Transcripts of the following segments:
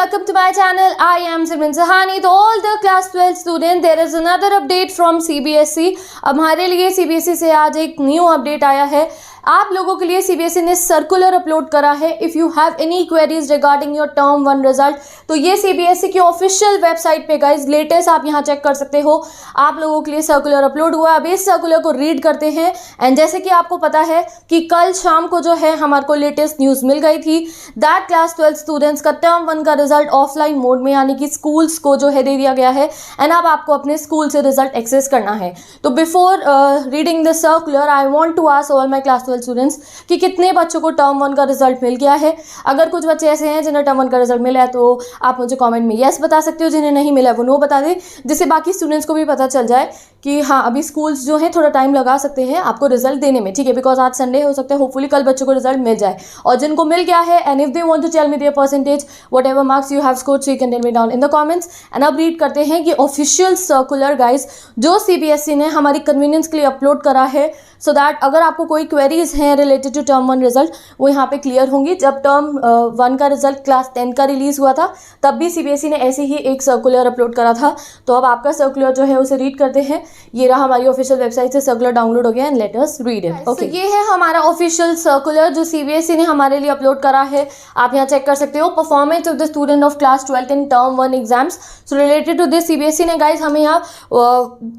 welcome to my channel. I am Simran Sahani. To all the class 12 students, there is another update from CBSE. अब हमारे लिए CBSE से आज एक new update आया है. आप लोगों के लिए CBSE ने सर्कुलर अपलोड करा है. If you have any queries regarding your term 1 result, तो ये CBSE की ऑफिशियल वेबसाइट पे गाइज लेटेस्ट आप यहाँ चेक कर सकते हो. आप लोगों के लिए सर्कुलर अपलोड हुआ. अब इस सर्कुलर को रीड करते हैं. एंड जैसे कि आपको पता है कि कल शाम को जो है हमारे को लेटेस्ट न्यूज़ मिल गई थी दैट क्लास 12 स्टूडेंट्स का टर्म 1 का रिजल्ट ऑफलाइन मोड में यानी कि स्कूल्स को जो है दे दिया गया है. एंड अब आपको अपने स्कूल से रिजल्ट एक्सेस करना है. तो before reading this circular I want to ask all my class 12 students कि कितने बच्चों को टर्म 1 का रिजल्ट मिल गया है. अगर कुछ बच्चे ऐसे हैं जिन्हें टर्म 1 का रिजल्ट मिला है तो आप मुझे कमेंट में येस बता सकते हो. जिन्हें नहीं मिला है वो नो बता दें, जिससे बाकी स्टूडेंट्स को भी पता चल जाए कि हाँ अभी स्कूल्स जो है थोड़ा टाइम लगा सकते हैं आपको रिजल्ट देने में. ठीक है, बिकॉज आज संडे हो सकता है, होपफुली कल बच्चों को रिजल्ट मिल जाए. और जिनको मिल गया है and if they want to tell me their percentage whatever marks you have scored, so you can tell me down in the comments. And अब रीड करते हैं कि ऑफिशियल सर्कुलर गाइज जो CBSE ने हमारी कन्वीनियंस के लिए अपलोड करा है, सो दैट अगर आपको कोई क्वेरीज हैं रिलेटेड टू टर्म 1 रिजल्ट वो यहाँ पे क्लियर होंगी. जब टर्म 1 का रिजल्ट क्लास 10 का रिलीज़ हुआ था तब भी CBSE ने ऐसे ही एक सर्कुलर अपलोड करा था. तो अब आपका सर्कुलर जो है उसे रीड करते हैं. ये रहा हमारी ऑफिशियल वेबसाइट से सर्कुलर डाउनलोड हो गया and let us read it. Okay, ये है हमारा ऑफिशियल सर्कुलर जो CBSE ने हमारे लिए अपलोड करा है. आप यहाँ चेक कर सकते हो. Performance of the student of class 12 in term 1 exams. So related to this CBSE ने गाइज हमें यहाँ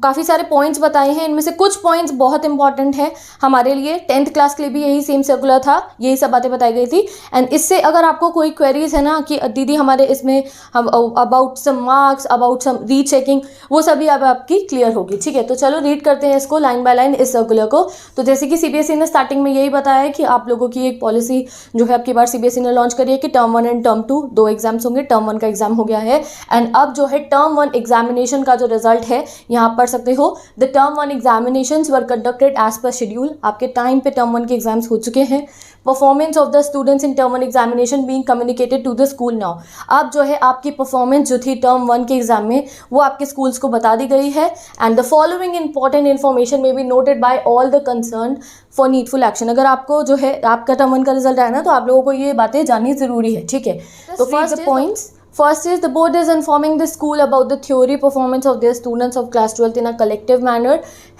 काफ़ी सारे पॉइंट्स बताए हैं. इनमें से कुछ पॉइंट्स बहुत इंपॉर्टेंट है हमारे लिए. 10th क्लास के लिए भी यही सेम सर्कुलर था, यही सब बातें बताई गई थी. एंड इससे अगर आपको कोई क्वेरीज है ना कि दीदी हमारे इसमें हम about some marks, about some rechecking, वो सभी अब आपकी क्लियर होगी. ठीक है, तो चलो रीड करते हैं इसको लाइन बाय लाइन इस सर्कुलर को. तो जैसे कि CBSE ने स्टार्टिंग में यही बताया है कि आप लोगों की एक पॉलिसी जो है आपकी बार CBSE ने लॉन्च करी है कि टर्म 1 एंड टर्म 2 दो एग्जाम्स होंगे. टर्म 1 का एग्जाम हो गया है एंड अब जो है टर्म 1 एग्जामिनेशन का जो रिजल्ट है यहाँ पढ़ सकते हो. The term 1 examinations were conducted as per schedule. आपके टाइम पे टर्म 1 के एग्जाम्स हो चुके हैं. Performance of the students in term 1 examination being communicated to the school now. अब जो है आपकी परफॉर्मेंस जो थी टर्म 1 के एग्जाम में वो आपके स्कूल्स को बता दी गई है. And the following important information may be noted by all the concerned for needful action. अगर आपको जो है आपका टर्म 1 का रिजल्ट आया ना तो आप लोगों को ये बातें जाननी जरूरी है. ठीक है, तो first points. First is the board is informing the school about the theory performance of their students of class 12th in a collective manner.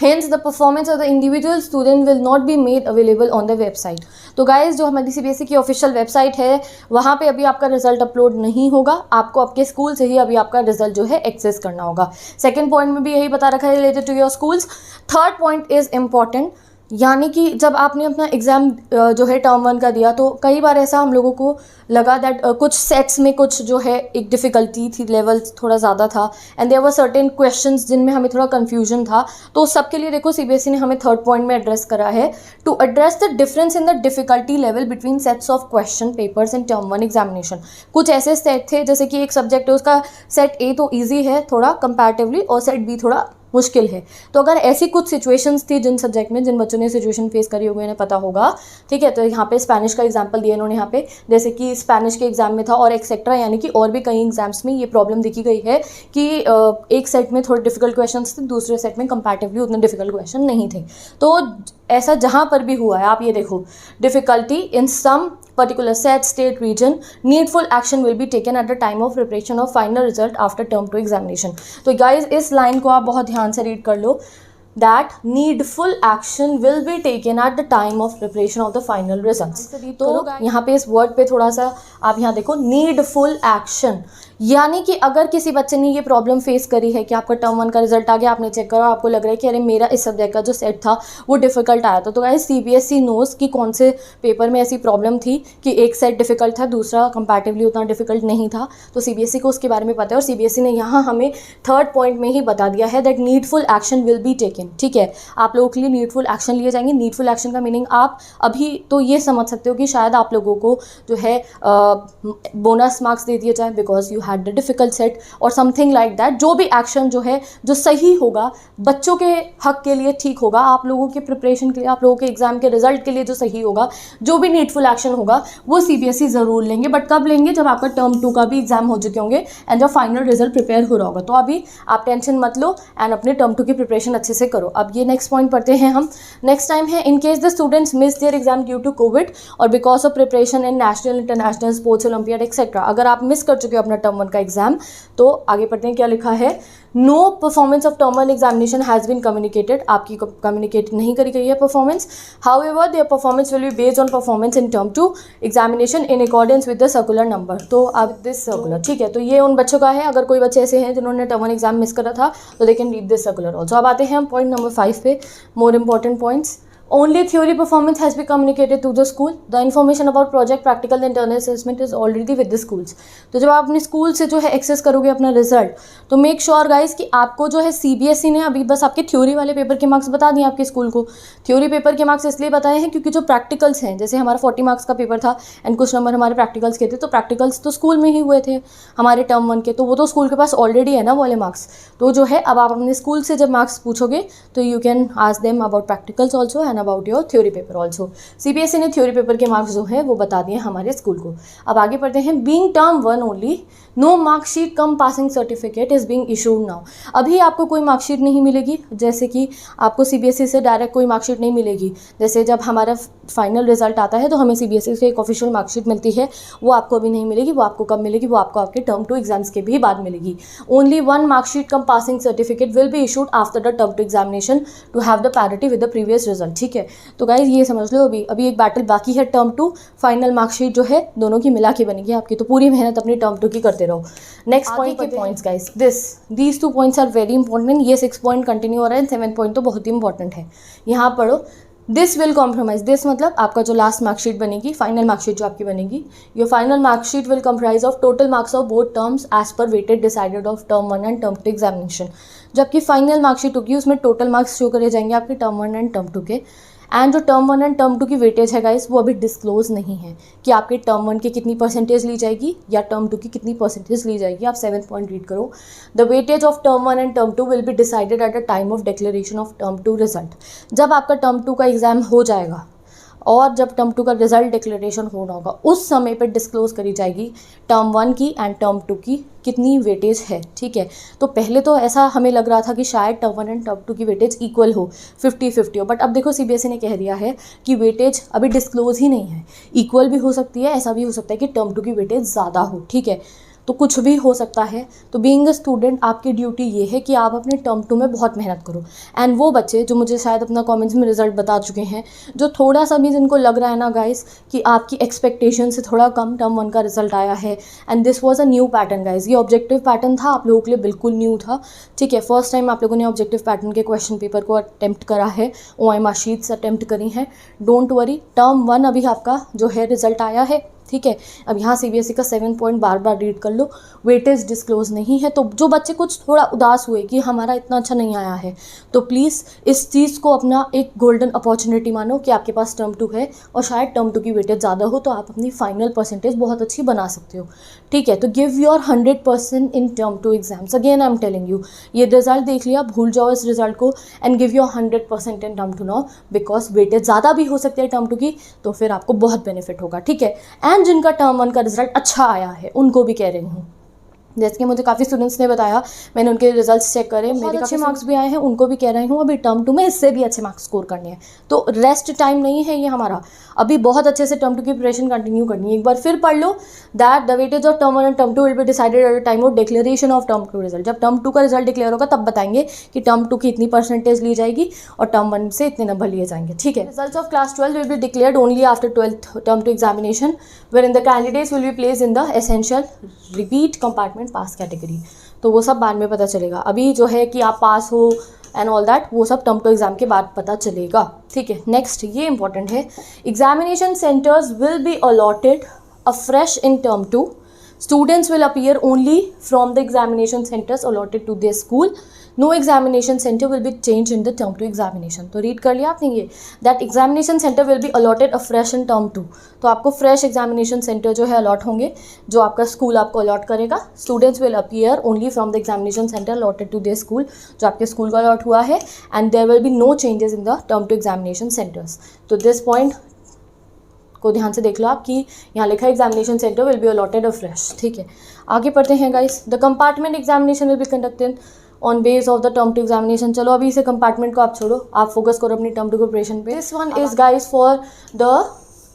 Hence, the performance of the individual student will not be made available on the website. तो guys जो हमारी CBSE की official website है वहाँ पे अभी आपका result upload नहीं होगा. आपको आपके स्कूल से ही अभी आपका रिजल्ट जो है एक्सेस करना होगा. सेकेंड पॉइंट में भी यही बता रखा है related to your schools. Third point is important, यानी कि जब आपने अपना एग्ज़ाम जो है टर्म 1 का दिया तो कई बार ऐसा हम लोगों को लगा दैट कुछ सेट्स में कुछ जो है एक डिफ़िकल्टी थी, लेवल थोड़ा ज़्यादा था and there were certain questions जिनमें हमें थोड़ा कन्फ्यूजन था. तो सबके लिए देखो CBSE ने हमें थर्ड पॉइंट में एड्रेस करा है to address the difference in the difficulty level between sets of question papers in term 1 examination. कुछ ऐसे सेट थे जैसे कि एक सब्जेक्ट है उसका सेट A तो ईजी है थोड़ा कंपैरेटिवली और सेट B थोड़ा मुश्किल है. तो अगर ऐसी कुछ सिचुएशंस थी जिन सब्जेक्ट में जिन बच्चों ने सिचुएशन फेस करी होगी उन्हें पता होगा. ठीक है, तो यहाँ पे स्पेनिश का एग्जांपल दिया इन्होंने यहाँ पे, जैसे कि स्पेनिश के एग्जाम में था और एक्सेट्रा, यानी कि और भी कई एग्जाम्स में ये प्रॉब्लम देखी गई है कि एक सेट में थोड़े डिफिकल्ट क्वेश्चंस थे, दूसरे सेट में कंपैरेटिवली उतने डिफिकल्ट क्वेश्चन नहीं थे. तो ऐसा जहाँ पर भी हुआ है आप ये देखो, difficulty in some particular set, state, region, needful action will be taken at the time of preparation of final result after term 2 examination. तो guys इस लाइन को आप बहुत ध्यान से रीड कर लो. That needful action will be taken at the time of preparation of the final results. तो यहाँ पे इस वर्ड पे थोड़ा सा आप यहाँ देखो, needful action, यानी कि अगर किसी बच्चे ने ये प्रॉब्लम फेस करी है कि आपका टर्म 1 का रिजल्ट आ गया, आपने चेक करा, आपको लग रहा है कि अरे मेरा इस सब्जेक्ट का जो सेट था वो डिफ़िकल्ट आया था. तो गाइस CBSE नोज़ कि कौन से पेपर में ऐसी प्रॉब्लम थी कि एक सेट डिफ़िकल्ट था, दूसरा कंपैरेटिवली उतना डिफ़िकल्ट नहीं था. तो CBSE को उसके बारे में पता है और CBSE ने यहाँ हमें थर्ड पॉइंट में ही बता दिया है that needful action will be taken. ठीक है, आप लोगों के लिए नीडफुल एक्शन लिए जाएंगे. नीडफुल एक्शन का मीनिंग आप अभी तो ये समझ सकते हो कि शायद आप लोगों को जो है बोनस मार्क्स दे दिए जाए because you had the difficult set और समथिंग लाइक दैट। जो भी एक्शन जो है जो सही होगा, बच्चों के हक के लिए ठीक होगा, आप लोगों के प्रिपरेशन के लिए, आप लोगों के एग्जाम के रिजल्ट के लिए जो सही होगा, जो भी नीडफुल एक्शन होगा वो CBSE ज़रूर लेंगे। बट कब लेंगे? जब आपका टर्म 2 का भी एग्जाम हो चुके होंगे एंड जब फाइनल रिजल्ट प्रिपेयर हो रहा होगा। तो अभी आप टेंशन मत लो एंड अपने टर्म 2 की प्रिपरेशन अच्छे से करो। अब ये नेक्स्ट पॉइंट पढ़ते हैं हम। नेक्स्ट टाइम है, in case the students miss their exam due to covid और because of preparation in national international sports olympiad etcetera. अगर आप मिस कर चुके हो अपना टर्म 1 का एग्जाम, तो आगे पढ़ते हैं क्या लिखा है। No performance of term 1 examination has been communicated. आपकी कम्युनिकेट नहीं करी गई है performance. However their performance will be based on performance in term 2 examination in accordance with the circular number. तो अब दिस सर्कुलर, ठीक है, तो ये उन बच्चों का है। अगर कोई बच्चे ऐसे हैं जिन्होंने टर्म 1 एग्जाम मिस करा था, तो they can read this circular also. अब आते हैं हम पॉइंट नंबर 5 पे, more important points. Only theory performance has been communicated to the school. The information about project, practical, and internal assessment is already with the schools. तो जब आप अपने school से जो है एक्सेस करोगे अपना रिजल्ट, तो मेक श्योर गाइज कि आपको जो है CBSE ने अभी बस आपके थ्योरी वाले पेपर के मार्क्स बता दिए आपके स्कूल को। थ्योरी पेपर के मार्क्स इसलिए बताए हैं क्योंकि जो प्रैक्टिकल्स हैं, जैसे हमारा 40 मार्क्स का पेपर था एंड कुछ नंबर हमारे प्रैक्टिकल्स के थे, तो प्रैक्टिकल्स तो स्कूल में ही हुए थे हमारे टर्म 1 के, तो वो तो स्कूल के पास ऑलरेडी है ना वाले मार्क्स। तो जो है अब आप अपने स्कूल से जब मार्क्स पूछोगे तो you can ask them about practicals also and about your theory paper also. CBSE ने थ्योरी पेपर के मार्क्स जो है वो बता दिए हमारे स्कूल को। अब आगे पढ़ते हैं। Being term 1 only, no marksheet cum passing certificate is being issued now. अभी आपको कोई मार्कशीट नहीं मिलेगी, जैसे कि आपको CBSE से डायरेक्ट कोई मार्कशीट नहीं मिलेगी। जैसे जब हमारा फाइनल रिजल्ट आता है तो हमें CBSE से एक ऑफिशियल मार्कशीट मिलती है, वो आपको अभी नहीं मिलेगी। वो आपको कब मिलेगी? वो आपको आपके टर्म 2 एग्जाम्स के भी बाद मिलेगी। Only 1 marksheet cum passing certificate will be issued after the term 2 examination to have the parity with the previous result. ठीक है, तो गाइज ये समझ लो अभी एक बैटल बाकी है टर्म 2। फाइनल मार्कशीट जो है दोनों की मिला के बनेगी आपकी, तो पूरी मेहनत अपनी टर्म 2 की करते रहो। नेक्स्ट पॉइंट के points guys, these 2 points are very important. ये 6 पॉइंट कंटिन्यू हो रहा है, 7 पॉइंट तो बहुत ही इंपॉर्टेंट है। यहाँ पढ़ो, दिस विल कॉम्प्रोमाइज। दिस मतलब आपका जो लास्ट मार्कशीट बनेगी, फाइनल मार्कशीट जो आपकी बनेगी, your final marksheet will comprise of total marks of both terms as per weighted decided of term 1 and term 2 examination. जो आपकी फाइनल मार्कशीट होगी उसमें टोटल मार्क्स शो करे जाएंगे आपके टर्म 1 एंड टर्म 2 के। एंड जो टर्म 1 एंड टर्म 2 की वेटेज है गाइस, वो अभी डिस्क्लोज नहीं है कि आपके टर्म 1 की कितनी परसेंटेज ली जाएगी या टर्म 2 की कितनी परसेंटेज ली जाएगी। आप 7 पॉइंट रीड करो। The weightage of term 1 and term 2 will be decided at the time of declaration of term 2 result. जब आपका टर्म 2 का एग्जाम हो जाएगा और जब टर्म 2 का रिजल्ट डिक्लेरेशन होना होगा, उस समय पर डिस्क्लोज करी जाएगी टर्म 1 की एंड टर्म 2 की कितनी वेटेज है। ठीक है, तो पहले तो ऐसा हमें लग रहा था कि शायद टर्म 1 एंड टर्म 2 की वेटेज इक्वल हो, 50-50 हो, बट अब देखो CBSE ने कह दिया है कि वेटेज अभी डिस्क्लोज ही नहीं है। इक्वल भी हो सकती है, ऐसा भी हो सकता है कि टर्म 2 की वेटेज ज़्यादा हो। ठीक है, तो कुछ भी हो सकता है। तो बीइंग अ स्टूडेंट आपकी ड्यूटी ये है कि आप अपने टर्म 2 में बहुत मेहनत करो। एंड वो बच्चे जो मुझे शायद अपना कमेंट्स में रिजल्ट बता चुके हैं, जो थोड़ा सा भी जिनको लग रहा है ना गाइस कि आपकी एक्सपेक्टेशन से थोड़ा कम टर्म 1 का रिजल्ट आया है, and this was a new pattern guys. ये ऑब्जेक्टिव पैटर्न था, आप लोगों के लिए बिल्कुल न्यू था। ठीक है, फर्स्ट टाइम आप लोगों ने ऑब्जेक्टिव पैटर्न के क्वेश्चन पेपर को अटेम्प्ट करा है, OMR शीट्स अटेम्प्ट करी हैं। डोंट वरी, टर्म 1 अभी आपका जो है रिजल्ट आया है। ठीक है, अब यहाँ CBSE का 7 पॉइंट बार बार रीड कर लो। वेटेज डिस्क्लोज नहीं है, तो जो बच्चे कुछ थोड़ा उदास हुए कि हमारा इतना अच्छा नहीं आया है, तो प्लीज़ इस चीज़ को अपना एक गोल्डन अपॉर्चुनिटी मानो कि आपके पास टर्म 2 है और शायद टर्म 2 की वेटेज ज़्यादा हो, तो आप अपनी फाइनल परसेंटेज बहुत अच्छी बना सकते हो। ठीक है, तो give your 100% in term 2 exams. Again I am telling you, ये रिजल्ट देख लिया, भूल जाओ इस रिजल्ट को and give your 100% in term 2 now, because weightage ज़्यादा भी हो सकती है टर्म 2 की, तो फिर आपको बहुत बेनिफिट होगा। ठीक है, एंड जिनका टर्म 1 का रिजल्ट अच्छा आया है उनको भी कह रही हूँ, जैसे कि मुझे काफ़ी स्टूडेंट्स ने बताया, मैंने उनके रिजल्ट्स चेक करे, मेरे अच्छे मार्क्स भी आए हैं, उनको भी कह रही हूँ अभी टर्म 2 में इससे भी अच्छे मार्क्स स्कोर करने हैं। तो रेस्ट टाइम नहीं है ये हमारा, अभी बहुत अच्छे से टर्म 2 की प्रिपरेशन कंटिन्यू करनी है। एक बार फिर पढ़ लो, that the weightage of term 1 and term 2 will be decided at the time of declaration of term 2 result. जब टर्म 2 का रिजल्ट डिक्लेयर होगा तब बताएंगे कि टर्म 2 की इतनी परसेंटेज ली जाएगी और टर्म 1 से इतने नंबर लिए जाएंगे। ठीक है, results of class 12 will be declared only after 12th term 2 examination, wherein the candidates will be placed in the essential repeat compartment pass category। तो वो सब बाद में पता चलेगा, अभी जो है कि आप पास हो एंड ऑल दैट वो सब टर्म 2 एग्जाम के बाद पता चलेगा। ठीक है, नेक्स्ट ये इंपॉर्टेंट है, examination centres will be allotted afresh in term 2। Students will appear only from the examination centers allotted to their school। No examination centre will be change in the term 2 examination. तो read कर लिया आपने ये, that examination centre will be allotted afresh in term 2। तो आपको fresh examination centre जो है allot होंगे, जो आपका स्कूल आपको अलॉट करेगा। Students will appear only from the examination centre allotted to their school, जो आपके स्कूल का अलॉट हुआ है, and there will be no changes in the term 2 examination centres. तो दिस पॉइंट को ध्यान से देख लो आप कि यहाँ लिखा है examination centre will be allotted afresh. ठीक है, आगे पढ़ते हैं guys. The compartment examination will be conducted on base of the term 2 examination. चलो अभी इसे कंपार्टमेंट को आप छोड़ो, आप फोकस करो अपनी टर्म 2 प्रिपरेशन पे। This one is guys for the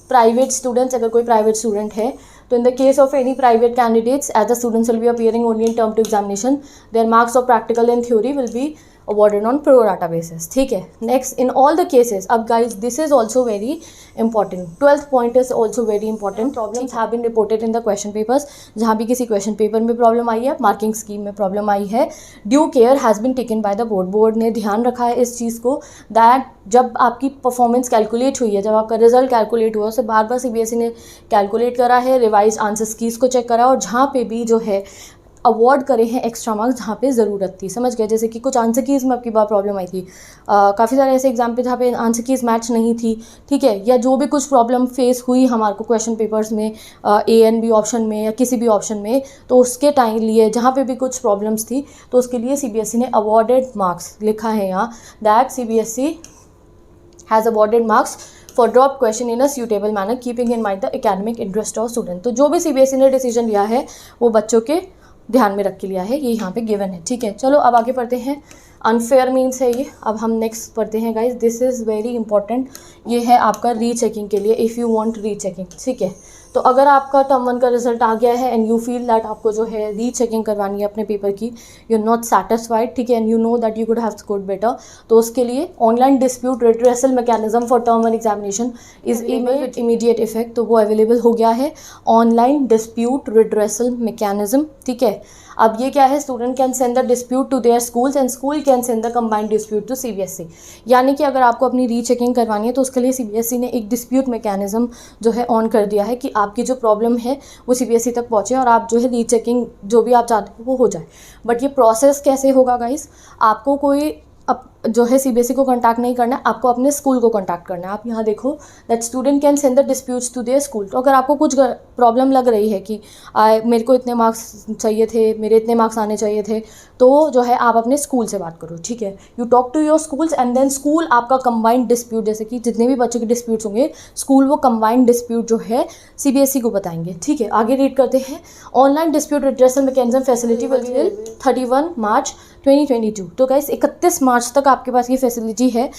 private students. अगर कोई प्राइवेट स्टूडेंट है तो in the case of any private candidates as the students will be appearing only in term 2 examination, their marks of practical and theory will be awarded on pro rata basis। ठीक है, next in all the cases, अब guys this is also very important, 12th point is also very important. Problems have been reported in the question papers. जहाँ भी किसी question paper में problem आई है, marking scheme में प्रॉब्लम आई है, due care has been taken by the board. Board ने ध्यान रखा है इस चीज़ को, दैट जब आपकी परफॉर्मेंस कैलकुलेट हुई है, जब आपका रिजल्ट कैलकुलेट हुआ, उसे बार बार CBSE ने कैलकुलेट करा है, रिवाइज आंसर कीज़ को चेक करा, और जहाँ पे भी जो है अवॉर्ड करे हैं एक्स्ट्रा मार्क्स जहाँ पे ज़रूरत थी। समझ गए, जैसे कि कुछ आंसर कीज़ में आपकी बार प्रॉब्लम आई थी, काफ़ी सारे ऐसे एग्जाम पे जहाँ पे आंसर कीज़ मैच नहीं थी। ठीक है, या जो भी कुछ प्रॉब्लम फेस हुई हमारे को क्वेश्चन पेपर्स में A and B ऑप्शन में या किसी भी ऑप्शन में, तो उसके टाइम लिए जहाँ पे भी कुछ प्रॉब्लम्स थी तो उसके लिए CBSE ने अवॉर्डेड मार्क्स लिखा है यहाँ, that CBSE has awarded marks for drop question in a suitable manner keeping in mind the academic interest of student. तो जो भी CBSE ने डिसीजन लिया है वो बच्चों के ध्यान में रख के लिया है, ये यहाँ पे गिवन है। ठीक है, चलो अब आगे पढ़ते हैं। अनफेयर मीन्स है ये। अब हम नेक्स्ट पढ़ते हैं guys, this is very important. ये है आपका रीचेकिंग के लिए, इफ़ यू वांट रीचेकिंग। ठीक है, तो अगर आपका टर्म 1 का रिजल्ट आ गया है एंड यू फील दैट आपको जो है रीचेकिंग करवानी है अपने पेपर की, यू आर नॉट सेटिस्फाइड, ठीक है, and you know that you could have scored better, तो उसके लिए online dispute redressal mechanism for term 1 examination is with immediate effect. तो वो अवेलेबल हो गया है, ऑनलाइन डिस्प्यूट रिड्रेसल मैकेनिज्म। ठीक है, अब ये क्या है, student can send the dispute to their schools and school can send the combined dispute to CBSE। यानी कि अगर आपको अपनी रीचेकिंग करवानी है तो उसके लिए CBSE ने एक डिस्प्यूट मैकेनिज्म जो है ऑन कर दिया है कि आपकी जो प्रॉब्लम है वो CBSE तक पहुँचे और आप जो है रीचेकिंग जो भी आप चाहते हो वो हो जाए। बट ये प्रोसेस कैसे होगा गाइस, आपको कोई अब जो है CBSE को कॉन्टैक्ट नहीं करना है, आपको अपने स्कूल को कॉन्टैक्ट करना है। आप यहाँ देखो that student can send the disputes to their school. तो अगर आपको कुछ प्रॉब्लम लग रही है कि मेरे को इतने मार्क्स चाहिए थे, मेरे इतने मार्क्स आने चाहिए थे, तो जो है आप अपने स्कूल से बात करो। ठीक है, you talk to your schools and then school आपका कंबाइंड डिस्प्यूट, जैसे कि जितने भी बच्चों के डिस्प्यूट्स होंगे स्कूल वो कंबाइंड डिस्प्यूट जो है CBSE को बताएंगे। ठीक है, आगे रीड करते हैं। Online dispute redressal mechanism facility will be 31 मार्च 2022। तो गाइस 31 मार्च तक आपके पास ये फैसिलिटी है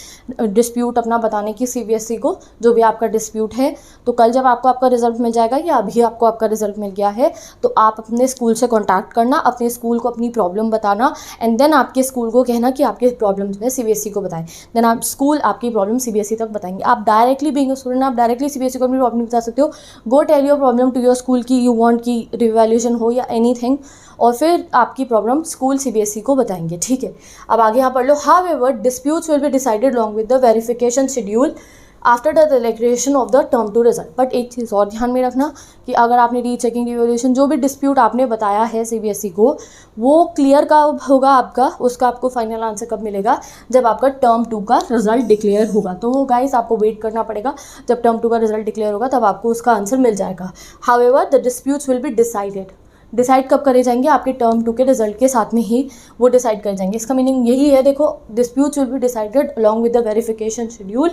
डिस्प्यूट अपना बताने की CBSE को, जो भी आपका डिस्प्यूट है। तो कल जब आपको आपका रिजल्ट मिल जाएगा या अभी आपको आपका रिजल्ट मिल गया है तो आप अपने स्कूल से कॉन्टैक्ट करना, अपने स्कूल को अपनी प्रॉब्लम बताना एंड देन आपके स्कूल को कहना कि आपके प्रॉब्लम जो है CBSE को बताएं। देन आप स्कूल आपकी प्रॉब्लम CBSE तक बताएंगे। आप डायरेक्टली बीइंग अ स्टूडेंट आप डायरेक्टली CBSE को अपनी प्रॉब्लम बता सकते हो। Go tell your problem to your school की यू वांट की रिवैल्यूएशन हो या एनीथिंग, और फिर आपकी प्रॉब्लम स्कूल CBSE को बताएंगे। ठीक है, अब आगे यहाँ पढ़ लो। However disputes will be decided along with the verification schedule after the declaration of the term 2 result. But एक चीज़ और ध्यान में रखना कि अगर आपने रीचेकिंग रिवैल्यूएशन जो भी डिस्प्यूट आपने बताया है CBSE को, वो क्लियर कब होगा आपका, उसका आपको फाइनल आंसर कब मिलेगा, जब आपका टर्म 2 का रिजल्ट डिक्लेयर होगा। तो गाइस आपको वेट करना पड़ेगा, जब टर्म 2 का रिजल्ट डिक्लेयर होगा तब आपको उसका आंसर मिल जाएगा। However the disputes will be decide कब करे जाएंगे, आपके टर्म 2 के रिजल्ट के साथ में ही वो डिसाइड कर जाएंगे। इसका मीनिंग यही है, देखो, disputes will be decided along with the verification schedule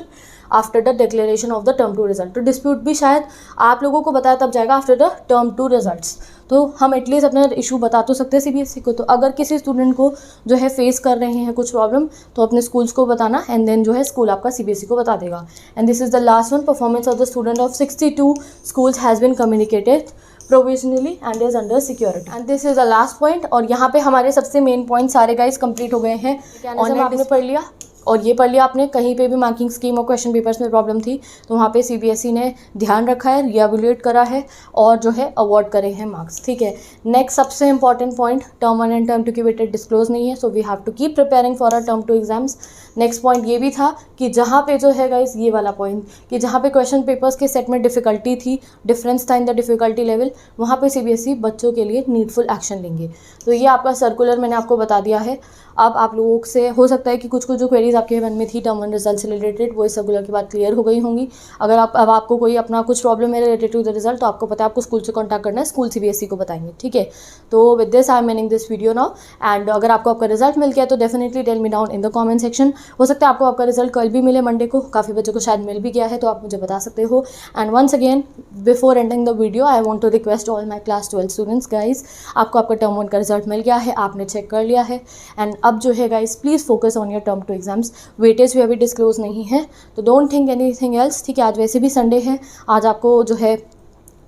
after the declaration of the term 2 result. तो डिस्प्यूट भी शायद आप लोगों को बताया तब जाएगा आफ्टर द टर्म 2 रिजल्ट्स। तो हम एटलीस्ट अपना इशू बता तो सकते हैं CBSE को। तो अगर किसी स्टूडेंट को जो है फेस कर रहे हैं कुछ प्रॉब्लम, तो अपने स्कूल्स को बताना एंड देन जो है स्कूल आपका CBSE को बता देगा। And this is the last one. Performance of the student of 62 schools has been communicated provisionally and is under security. And this is the last point. और यहाँ पे हमारे सबसे मेन पॉइंट सारे गाइस कंप्लीट हो गए हैं। ऑनलाइन आपने पढ़ लिया, और ये पढ़ लिया आपने, कहीं पे भी मार्किंग स्कीम और क्वेश्चन पेपर्स में प्रॉब्लम थी तो वहाँ पे सीबीएसई ने ध्यान रखा है, रीएवैल्यूएट करा है और जो है अवार्ड करे हैं मार्क्स, ठीक है। नेक्स्ट सबसे important point, term 1 and term 2 की वेटेज डिस्क्लोज नहीं है, so we have to keep preparing for our term 2 exams. Next point ये भी था कि जहाँ पे जो है गाइस, ये वाला पॉइंट कि जहाँ पे क्वेश्चन पेपर्स के सेट में डिफिकल्टी थी, डिफरेंस था इन द डिफिकल्टी लेवल, वहाँ पे सीबीएसई बच्चों के लिए नीडफुल एक्शन लेंगे। तो ये आपका सर्कुलर मैंने आपको बता दिया है। अब आप लोगों से हो सकता है कि कुछ जो क्वेरीज आपके मन में थी टर्म 1 रिजल्ट से रिलेटेड, वो इस सर्कुलर के बाद क्लियर हो गई होंगी। अगर अब आपको कोई अपना कुछ प्रॉब्लम है रिलेटेड टू द रिजल्ट, तो आपको पता है आपको स्कूल से कॉन्टैक्ट करना है, स्कूल सीबीएसई को बताएंगे, ठीक है। तो with this I am ending this video now, and अगर आपको आपका रिजल्ट मिल गया तो definitely tell me down in the comment section. हो सकता है आपको आपका रिजल्ट कल भी मिले, मंडे को, काफ़ी बच्चों को शायद मिल भी गया है, तो आप मुझे बता सकते हो। And once again before ending the video I want to request all my class 12 students, guys आपको आपका टर्म 1 का रिजल्ट मिल गया है, आपने चेक कर लिया है, एंड अब जो है guys please focus on your term 2 exams. Weightage भी अभी डिस्क्लोज नहीं है, तो डोंट थिंक एनीथिंग एल्स, ठीक है। आज वैसे भी संडे है, आज आपको जो है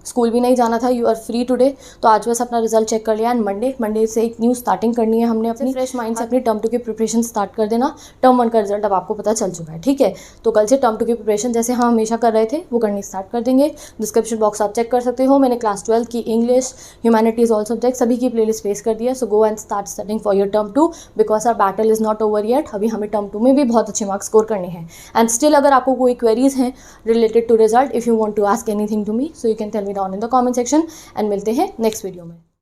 स्कूल भी नहीं जाना था, यू आर फ्री टुडे, तो आज बस अपना रिजल्ट चेक कर लिया। एंड मंडे से एक न्यू स्टार्टिंग करनी है हमने अपनी, फ्रेश माइंड से अपनी टर्म 2 की प्रिपरेशन स्टार्ट कर देना। टर्म 1 का रिजल्ट अब आपको पता चल चुका है, ठीक है। तो कल से टर्म 2 की प्रिपरेशन जैसे हम हमेशा कर रहे थे वो करनी स्टार्ट कर देंगे। डिस्क्रिप्शन बॉक्स आप चेक कर सकते हो, मैंने क्लास 12 की इंग्लिश, ह्यूमैनिटीज़, ऑल सब्जेक्ट सभी की प्लेलिस्ट पेश कर दिया। So go and start studying for your term 2 because our battle is not over yet. अभी हमें टर्म 2 में भी बहुत अच्छे मार्क्स स्कोर करने हैं। एंड स्टिल अगर आपको कोई क्वेरीज हैं related to result, if you want to ask anything to me, so you can tell me down in the comment section, and मिलते हैं नेक्स्ट वीडियो में।